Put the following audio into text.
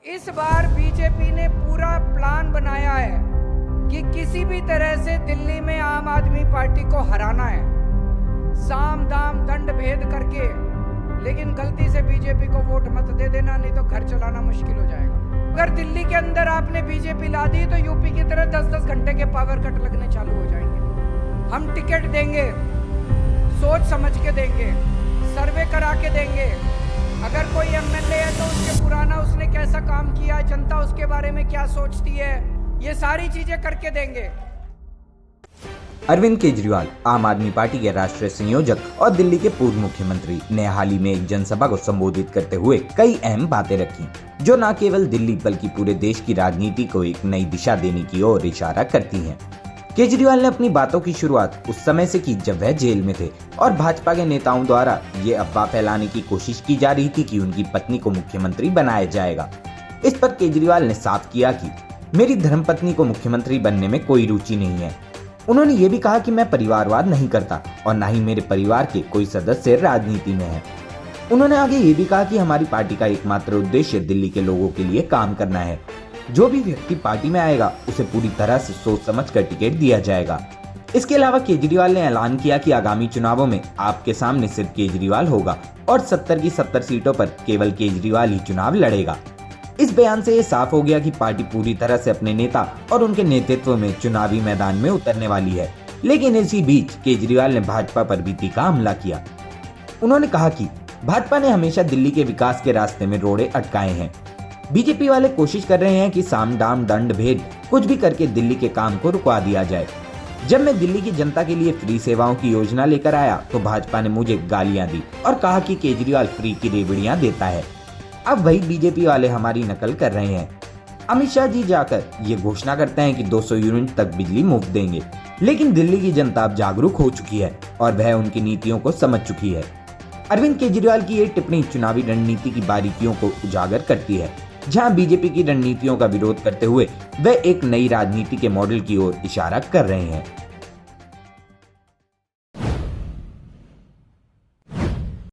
इस बार बीजेपी ने पूरा प्लान बनाया है कि किसी भी तरह से दिल्ली में आम आदमी पार्टी को हराना है, साम दाम दंड भेद करके। लेकिन गलती से बीजेपी को वोट मत दे देना, नहीं तो घर चलाना मुश्किल हो जाएगा। अगर दिल्ली के अंदर आपने बीजेपी ला दी तो यूपी की तरह 10-10 घंटे के पावर कट लगने चालू हो जाएंगे। हम टिकट देंगे, सोच समझ के देंगे, सर्वे करा के देंगे। अगर कोई एमएलए है तो उसके पुराना उसने कैसा काम किया, जनता उसके बारे में क्या सोचती है, ये सारी चीजें करके देंगे। अरविंद केजरीवाल, आम आदमी पार्टी के राष्ट्रीय संयोजक और दिल्ली के पूर्व मुख्यमंत्री, ने हाल ही में एक जनसभा को संबोधित करते हुए कई अहम बातें रखी, जो न केवल दिल्ली बल्कि पूरे देश की राजनीति को एक नई दिशा देने की ओर इशारा करती हैं। केजरीवाल ने अपनी बातों की शुरुआत उस समय से की जब वह जेल में थे और भाजपा के नेताओं द्वारा ये अफवाह फैलाने की कोशिश की जा रही थी कि उनकी पत्नी को मुख्यमंत्री बनाया जाएगा। इस पर केजरीवाल ने साफ किया कि मेरी धर्मपत्नी को मुख्यमंत्री बनने में कोई रुचि नहीं है। उन्होंने ये भी कहा कि मैं परिवारवाद नहीं करता और न ही मेरे परिवार के कोई सदस्य राजनीति में है। उन्होंने आगे ये भी कहा कि हमारी पार्टी का एकमात्र उद्देश्य दिल्ली के लोगों के लिए काम करना है। जो भी व्यक्ति पार्टी में आएगा उसे पूरी तरह से सोच समझ कर टिकट दिया जाएगा। इसके अलावा केजरीवाल ने ऐलान किया कि आगामी चुनावों में आपके सामने सिर्फ केजरीवाल होगा और 70 की 70 सीटों पर केवल केजरीवाल ही चुनाव लड़ेगा। इस बयान से ये साफ हो गया कि पार्टी पूरी तरह से अपने नेता और उनके नेतृत्व में चुनावी मैदान में उतरने वाली है। लेकिन इसी बीच केजरीवाल ने भाजपा पर भी तीखा हमला किया। उन्होंने कहा कि भाजपा ने हमेशा दिल्ली के विकास के रास्ते में रोड़े अटकाए हैं। बीजेपी वाले कोशिश कर रहे हैं कि साम दाम दंड भेद कुछ भी करके दिल्ली के काम को रुकवा दिया जाए। जब मैं दिल्ली की जनता के लिए फ्री सेवाओं की योजना लेकर आया तो भाजपा ने मुझे गालियां दी और कहा कि केजरीवाल फ्री की रेवड़ियां देता है। अब वही बीजेपी वाले हमारी नकल कर रहे हैं। अमित शाह जी जाकर ये घोषणा करते हैं कि 200 यूनिट तक बिजली मुफ्त देंगे, लेकिन दिल्ली की जनता अब जागरूक हो चुकी है और वह उनकी नीतियों को समझ चुकी है। अरविंद केजरीवाल की ये टिप्पणी चुनावी रणनीति की बारीकियों को उजागर करती है, जहां बीजेपी की रणनीतियों का विरोध करते हुए वे एक नई राजनीति के मॉडल की ओर इशारा कर रहे हैं।